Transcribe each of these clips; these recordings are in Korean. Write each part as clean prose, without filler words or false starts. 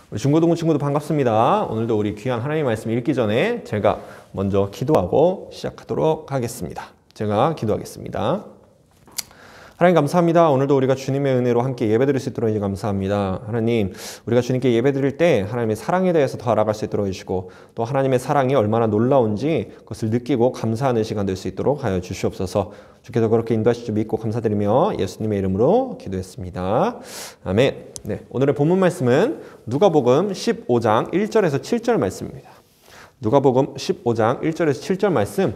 우리 중고등부 친구들 반갑습니다. 오늘도 우리 귀한 하나님의 말씀 읽기 전에 제가 먼저 기도하고 시작하도록 하겠습니다. 제가 기도하겠습니다. 하나님 감사합니다. 오늘도 우리가 주님의 은혜로 함께 예배드릴 수 있도록 감사합니다. 하나님, 우리가 주님께 예배드릴 때 하나님의 사랑에 대해서 더 알아갈 수 있도록 해주시고 또 하나님의 사랑이 얼마나 놀라운지 그것을 느끼고 감사하는 시간 될 수 있도록 하여 주시옵소서. 주께서 그렇게 인도하실 줄 믿고 감사드리며 예수님의 이름으로 기도했습니다. 아멘. 네, 오늘의 본문 말씀은 누가복음 15장 1절에서 7절 말씀입니다. 누가복음 15장 1절에서 7절 말씀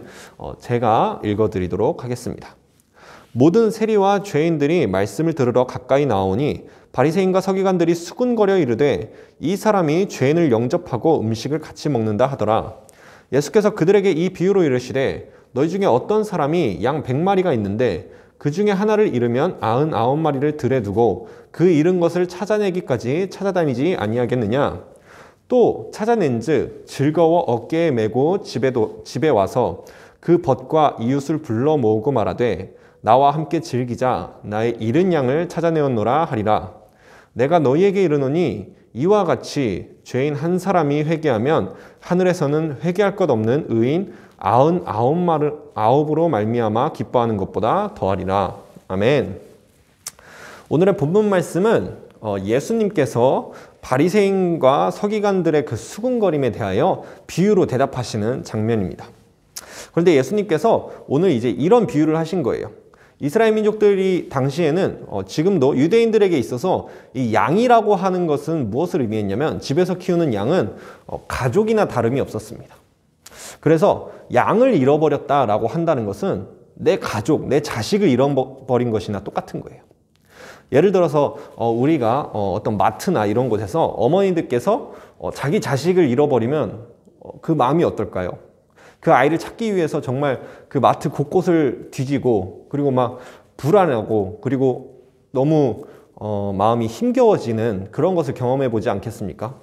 제가 읽어드리도록 하겠습니다. 모든 세리와 죄인들이 말씀을 들으러 가까이 나오니 바리새인과 서기관들이 수군거려 이르되 이 사람이 죄인을 영접하고 음식을 같이 먹는다 하더라. 예수께서 그들에게 이 비유로 이르시되 너희 중에 어떤 사람이 양 100마리가 있는데 그 중에 하나를 잃으면 99마리를 들에 두고 그 잃은 것을 찾아내기까지 찾아다니지 아니하겠느냐. 또 찾아낸즉 즐거워 어깨에 메고 집에 와서 그 벗과 이웃을 불러 모으고 말하되 나와 함께 즐기자. 나의 잃은 양을 찾아내었노라 하리라. 내가 너희에게 이르노니 이와 같이 죄인 한 사람이 회개하면 하늘에서는 회개할 것 없는 의인 99으로 말미암아 기뻐하는 것보다 더하리라. 아멘. 오늘의 본문 말씀은 예수님께서 바리새인과 서기관들의 그 수군거림에 대하여 비유로 대답하시는 장면입니다. 그런데 예수님께서 오늘 이제 이런 비유를 하신 거예요. 이스라엘 민족들이 당시에는 지금도 유대인들에게 있어서 이 양이라고 하는 것은 무엇을 의미했냐면 집에서 키우는 양은 가족이나 다름이 없었습니다. 그래서 양을 잃어버렸다라고 한다는 것은 내 가족, 내 자식을 잃어버린 것이나 똑같은 거예요. 예를 들어서 우리가 어떤 마트나 이런 곳에서 어머니들께서 자기 자식을 잃어버리면 그 마음이 어떨까요? 그 아이를 찾기 위해서 정말 그 마트 곳곳을 뒤지고 그리고 막 불안하고 그리고 너무 마음이 힘겨워지는 그런 것을 경험해 보지 않겠습니까?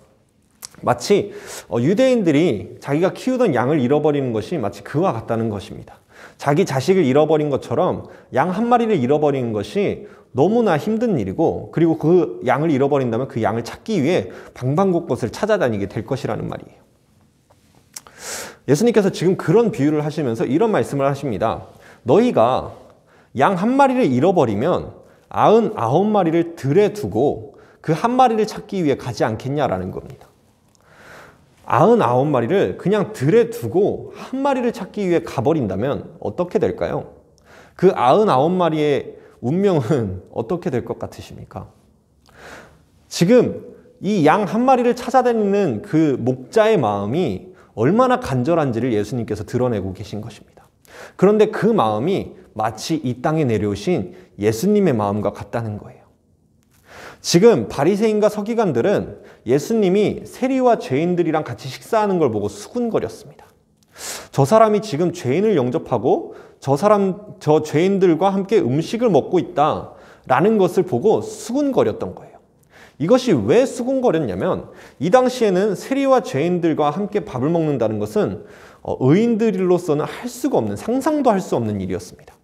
마치 유대인들이 자기가 키우던 양을 잃어버리는 것이 마치 그와 같다는 것입니다. 자기 자식을 잃어버린 것처럼 양 한 마리를 잃어버리는 것이 너무나 힘든 일이고 그리고 그 양을 잃어버린다면 그 양을 찾기 위해 방방곳곳을 찾아다니게 될 것이라는 말이에요. 예수님께서 지금 그런 비유를 하시면서 이런 말씀을 하십니다. 너희가 양 한 마리를 잃어버리면 99마리를 들에 두고 그 한 마리를 찾기 위해 가지 않겠냐라는 겁니다. 99마리를 그냥 들에 두고 한 마리를 찾기 위해 가버린다면 어떻게 될까요? 그 99마리의 운명은 어떻게 될 것 같으십니까? 지금 이 양 한 마리를 찾아다니는 그 목자의 마음이 얼마나 간절한지를 예수님께서 드러내고 계신 것입니다. 그런데 그 마음이 마치 이 땅에 내려오신 예수님의 마음과 같다는 거예요. 지금 바리새인과 서기관들은 예수님이 세리와 죄인들이랑 같이 식사하는 걸 보고 수군거렸습니다. 저 사람이 지금 죄인을 영접하고 저 죄인들과 함께 음식을 먹고 있다라는 것을 보고 수군거렸던 거예요. 이것이 왜 수군거렸냐면 이 당시에는 세리와 죄인들과 함께 밥을 먹는다는 것은 의인들로서는 할 수가 없는, 상상도 할 수 없는 일이었습니다.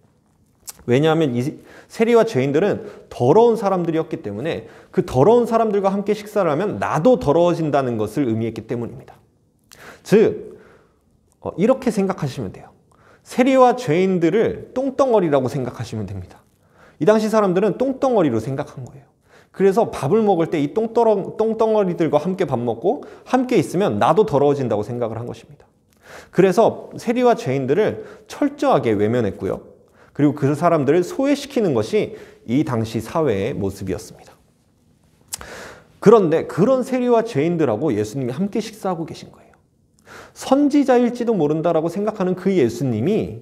왜냐하면 이 세리와 죄인들은 더러운 사람들이었기 때문에 그 더러운 사람들과 함께 식사를 하면 나도 더러워진다는 것을 의미했기 때문입니다. 즉 이렇게 생각하시면 돼요. 세리와 죄인들을 똥덩어리라고 생각하시면 됩니다. 이 당시 사람들은 똥덩어리로 생각한 거예요. 그래서 밥을 먹을 때 이 똥덩어리들과 함께 밥 먹고 함께 있으면 나도 더러워진다고 생각을 한 것입니다. 그래서 세리와 죄인들을 철저하게 외면했고요. 그리고 그 사람들을 소외시키는 것이 이 당시 사회의 모습이었습니다. 그런데 그런 세리와 죄인들하고 예수님이 함께 식사하고 계신 거예요. 선지자일지도 모른다라고 생각하는 그 예수님이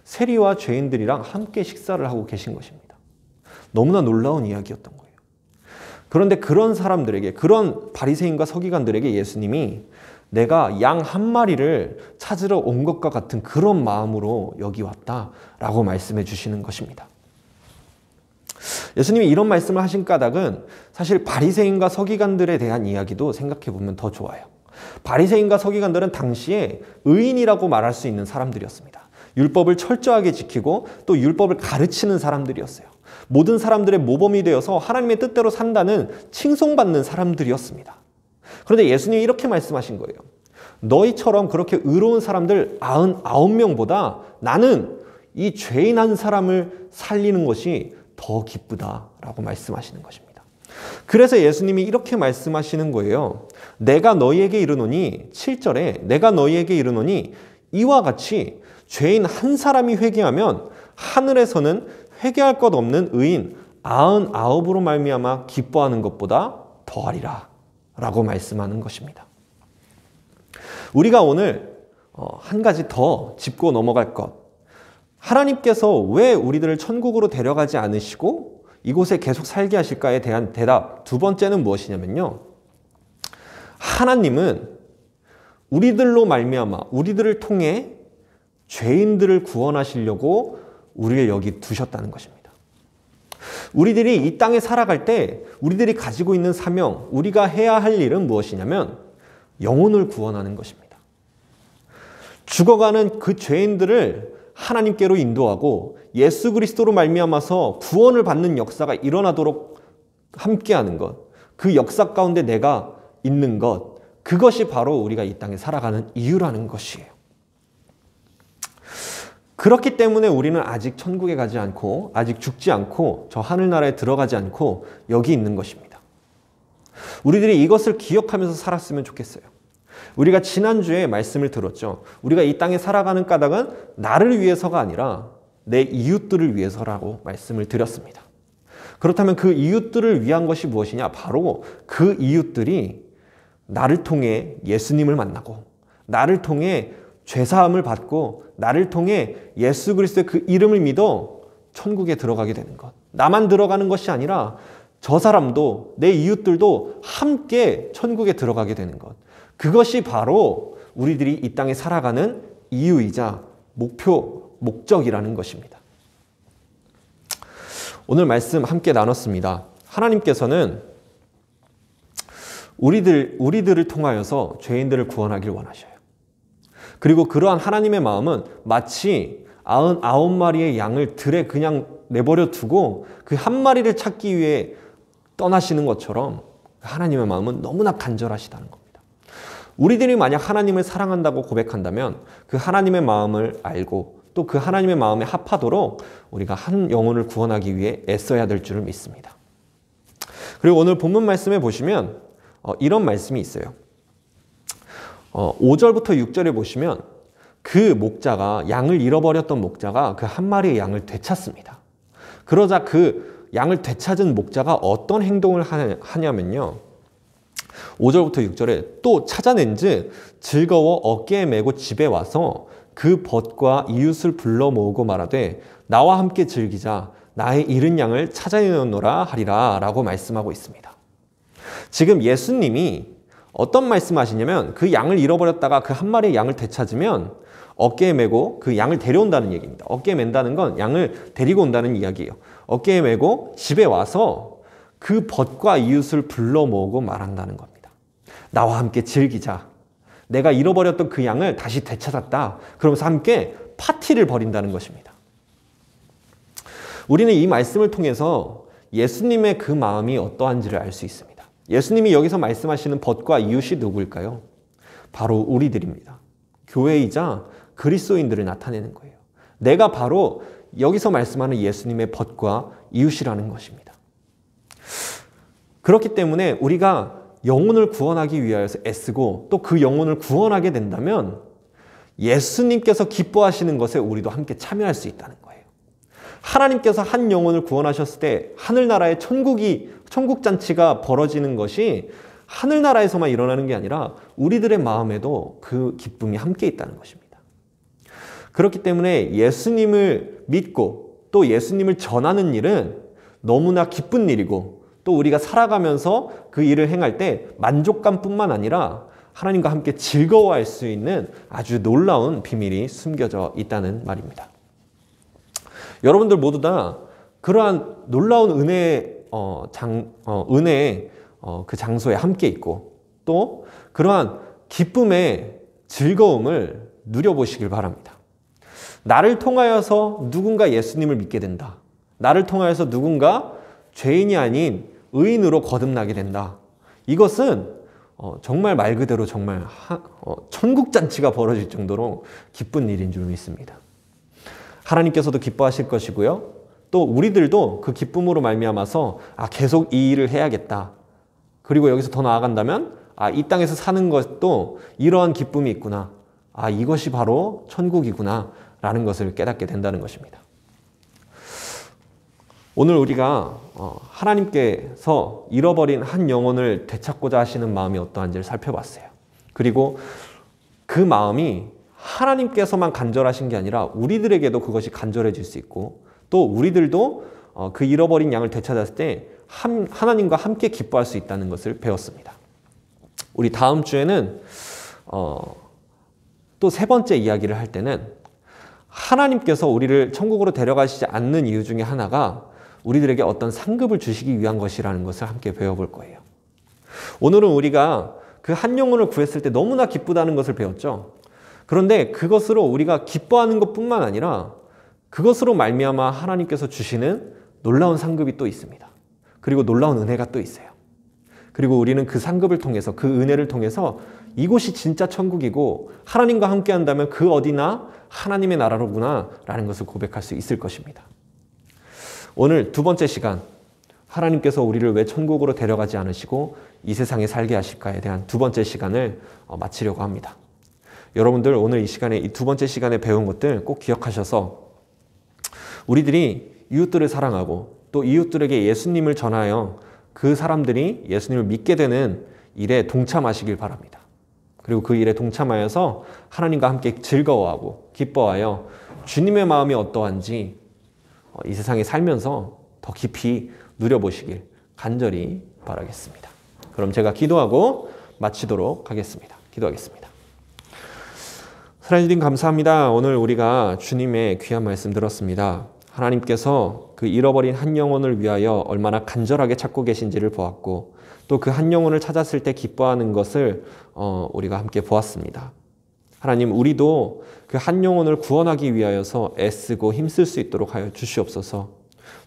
세리와 죄인들이랑 함께 식사를 하고 계신 것입니다. 너무나 놀라운 이야기였던 거예요. 그런데 그런 사람들에게, 그런 바리새인과 서기관들에게 예수님이 내가 양 한 마리를 찾으러 온 것과 같은 그런 마음으로 여기 왔다라고 말씀해 주시는 것입니다. 예수님이 이런 말씀을 하신 까닭은 사실 바리새인과 서기관들에 대한 이야기도 생각해 보면 더 좋아요. 바리새인과 서기관들은 당시에 의인이라고 말할 수 있는 사람들이었습니다. 율법을 철저하게 지키고 또 율법을 가르치는 사람들이었어요. 모든 사람들의 모범이 되어서 하나님의 뜻대로 산다는 칭송받는 사람들이었습니다. 그런데 예수님이 이렇게 말씀하신 거예요. 너희처럼 그렇게 의로운 사람들 99명보다 나는 이 죄인 한 사람을 살리는 것이 더 기쁘다라고 말씀하시는 것입니다. 그래서 예수님이 이렇게 말씀하시는 거예요. 내가 너희에게 이르노니 7절에 내가 너희에게 이르노니 이와 같이 죄인 한 사람이 회개하면 하늘에서는 회개할 것 없는 의인 99으로 말미암아 기뻐하는 것보다 더하리라 라고 말씀하는 것입니다. 우리가 오늘 한 가지 더 짚고 넘어갈 것, 하나님께서 왜 우리들을 천국으로 데려가지 않으시고 이곳에 계속 살게 하실까에 대한 대답 두 번째는 무엇이냐면요, 하나님은 우리들로 말미암아 우리들을 통해 죄인들을 구원하시려고 우리를 여기 두셨다는 것입니다. 우리들이 이 땅에 살아갈 때 우리들이 가지고 있는 사명, 우리가 해야 할 일은 무엇이냐면 영혼을 구원하는 것입니다. 죽어가는 그 죄인들을 하나님께로 인도하고 예수 그리스도로 말미암아서 구원을 받는 역사가 일어나도록 함께하는 것, 그 역사 가운데 내가 있는 것, 그것이 바로 우리가 이 땅에 살아가는 이유라는 것이에요. 그렇기 때문에 우리는 아직 천국에 가지 않고 아직 죽지 않고 저 하늘나라에 들어가지 않고 여기 있는 것입니다. 우리들이 이것을 기억하면서 살았으면 좋겠어요. 우리가 지난주에 말씀을 들었죠. 우리가 이 땅에 살아가는 까닭은 나를 위해서가 아니라 내 이웃들을 위해서라고 말씀을 드렸습니다. 그렇다면 그 이웃들을 위한 것이 무엇이냐? 바로 그 이웃들이 나를 통해 예수님을 만나고 나를 통해 죄사함을 받고 나를 통해 예수 그리스도의 그 이름을 믿어 천국에 들어가게 되는 것. 나만 들어가는 것이 아니라 저 사람도 내 이웃들도 함께 천국에 들어가게 되는 것. 그것이 바로 우리들이 이 땅에 살아가는 이유이자 목적이라는 것입니다. 오늘 말씀 함께 나눴습니다. 하나님께서는 우리들을 통하여서 죄인들을 구원하길 원하셔요. 그리고 그러한 하나님의 마음은 마치 99마리의 양을 들에 그냥 내버려 두고 그 한 마리를 찾기 위해 떠나시는 것처럼 하나님의 마음은 너무나 간절하시다는 겁니다. 우리들이 만약 하나님을 사랑한다고 고백한다면 그 하나님의 마음을 알고 또 그 하나님의 마음에 합하도록 우리가 한 영혼을 구원하기 위해 애써야 될 줄을 믿습니다. 그리고 오늘 본문 말씀에 보시면 이런 말씀이 있어요. 5절부터 6절에 보시면 그 목자가, 양을 잃어버렸던 목자가 그 한 마리의 양을 되찾습니다. 그러자 그 양을 되찾은 목자가 어떤 행동을 하냐면요, 5절부터 6절에 또 찾아낸즉 즐거워 어깨에 메고 집에 와서 그 벗과 이웃을 불러 모으고 말하되 나와 함께 즐기자, 나의 잃은 양을 찾아내노라 하리라 라고 말씀하고 있습니다. 지금 예수님이 어떤 말씀하시냐면 그 양을 잃어버렸다가 그 한 마리의 양을 되찾으면 어깨에 메고 그 양을 데려온다는 얘기입니다. 어깨에 맨다는 건 양을 데리고 온다는 이야기예요. 어깨에 메고 집에 와서 그 벗과 이웃을 불러 모으고 말한다는 겁니다. 나와 함께 즐기자. 내가 잃어버렸던 그 양을 다시 되찾았다. 그러면서 함께 파티를 벌인다는 것입니다. 우리는 이 말씀을 통해서 예수님의 그 마음이 어떠한지를 알 수 있습니다. 예수님이 여기서 말씀하시는 벗과 이웃이 누구일까요? 바로 우리들입니다. 교회이자 그리스도인들을 나타내는 거예요. 내가 바로 여기서 말씀하는 예수님의 벗과 이웃이라는 것입니다. 그렇기 때문에 우리가 영혼을 구원하기 위하여서 애쓰고 또 그 영혼을 구원하게 된다면 예수님께서 기뻐하시는 것에 우리도 함께 참여할 수 있다는 거예요. 하나님께서 한 영혼을 구원하셨을 때 하늘나라의 천국잔치가 벌어지는 것이 하늘나라에서만 일어나는 게 아니라 우리들의 마음에도 그 기쁨이 함께 있다는 것입니다. 그렇기 때문에 예수님을 믿고 또 예수님을 전하는 일은 너무나 기쁜 일이고 또 우리가 살아가면서 그 일을 행할 때 만족감뿐만 아니라 하나님과 함께 즐거워할 수 있는 아주 놀라운 비밀이 숨겨져 있다는 말입니다. 여러분들 모두 다 그러한 놀라운 은혜의 그 장소에 함께 있고 또 그러한 기쁨의 즐거움을 누려보시길 바랍니다. 나를 통하여서 누군가 예수님을 믿게 된다. 나를 통하여서 누군가 죄인이 아닌 의인으로 거듭나게 된다. 이것은 정말 말 그대로 정말 천국잔치가 벌어질 정도로 기쁜 일인 줄 믿습니다. 하나님께서도 기뻐하실 것이고요. 또 우리들도 그 기쁨으로 말미암아서 계속 이 일을 해야겠다. 그리고 여기서 더 나아간다면 이 땅에서 사는 것도 이러한 기쁨이 있구나. 이것이 바로 천국이구나 라는 것을 깨닫게 된다는 것입니다. 오늘 우리가 하나님께서 잃어버린 한 영혼을 되찾고자 하시는 마음이 어떠한지를 살펴봤어요. 그리고 그 마음이 하나님께서만 간절하신 게 아니라 우리들에게도 그것이 간절해질 수 있고 또 우리들도 그 잃어버린 양을 되찾았을 때 하나님과 함께 기뻐할 수 있다는 것을 배웠습니다. 우리 다음 주에는 또 세 번째 이야기를 할 때는 하나님께서 우리를 천국으로 데려가시지 않는 이유 중에 하나가 우리들에게 어떤 상급을 주시기 위한 것이라는 것을 함께 배워볼 거예요. 오늘은 우리가 그 한 영혼을 구했을 때 너무나 기쁘다는 것을 배웠죠. 그런데 그것으로 우리가 기뻐하는 것뿐만 아니라 그것으로 말미암아 하나님께서 주시는 놀라운 상급이 또 있습니다. 그리고 놀라운 은혜가 또 있어요. 그리고 우리는 그 상급을 통해서 그 은혜를 통해서 이곳이 진짜 천국이고 하나님과 함께 한다면 그 어디나 하나님의 나라로구나 라는 것을 고백할 수 있을 것입니다. 오늘 두 번째 시간, 하나님께서 우리를 왜 천국으로 데려가지 않으시고 이 세상에 살게 하실까에 대한 두 번째 시간을 마치려고 합니다. 여러분들 오늘 이 시간에 이 두 번째 시간에 배운 것들 꼭 기억하셔서 우리들이 이웃들을 사랑하고 또 이웃들에게 예수님을 전하여 그 사람들이 예수님을 믿게 되는 일에 동참하시길 바랍니다. 그리고 그 일에 동참하여서 하나님과 함께 즐거워하고 기뻐하여 주님의 마음이 어떠한지 이 세상에 살면서 더 깊이 누려보시길 간절히 바라겠습니다. 그럼 제가 기도하고 마치도록 하겠습니다. 기도하겠습니다. 사랑해 주님 감사합니다. 오늘 우리가 주님의 귀한 말씀 들었습니다. 하나님께서 그 잃어버린 한 영혼을 위하여 얼마나 간절하게 찾고 계신지를 보았고 또 그 한 영혼을 찾았을 때 기뻐하는 것을 우리가 함께 보았습니다. 하나님, 우리도 그 한 영혼을 구원하기 위하여서 애쓰고 힘쓸 수 있도록 하여 주시옵소서.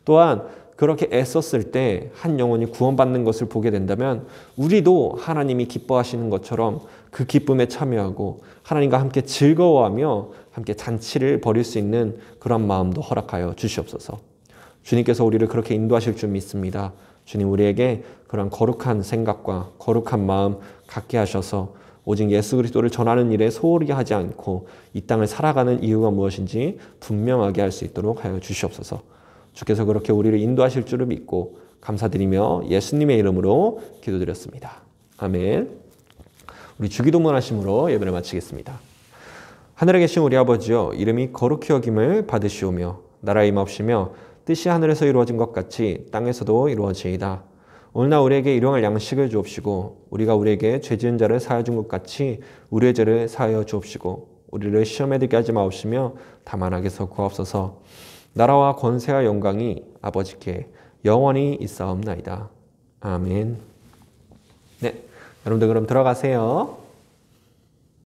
또한 그렇게 애썼을 때 한 영혼이 구원받는 것을 보게 된다면 우리도 하나님이 기뻐하시는 것처럼 그 기쁨에 참여하고 하나님과 함께 즐거워하며 함께 잔치를 벌일 수 있는 그런 마음도 허락하여 주시옵소서. 주님께서 우리를 그렇게 인도하실 줄 믿습니다. 주님, 우리에게 그런 거룩한 생각과 거룩한 마음 갖게 하셔서 오직 예수 그리스도를 전하는 일에 소홀히 하지 않고 이 땅을 살아가는 이유가 무엇인지 분명하게 할 수 있도록 하여 주시옵소서. 주께서 그렇게 우리를 인도하실 줄을 믿고 감사드리며 예수님의 이름으로 기도드렸습니다. 아멘. 우리 주기도문 하심으로 예배를 마치겠습니다. 하늘에 계신 우리 아버지여, 이름이 거룩히 여김을 받으시오며 나라의 임하옵시며 뜻이 하늘에서 이루어진 것 같이 땅에서도 이루어지이다. 오늘날 우리에게 일용할 양식을 주옵시고 우리가 우리에게 죄 지은 자를 사하여 준 것 같이 우리의 죄를 사하여 주옵시고 우리를 시험에 들게 하지 마옵시며 다만 악에서 구하옵소서. 나라와 권세와 영광이 아버지께 영원히 있사옵나이다. 아멘. 네, 여러분들 그럼 들어가세요.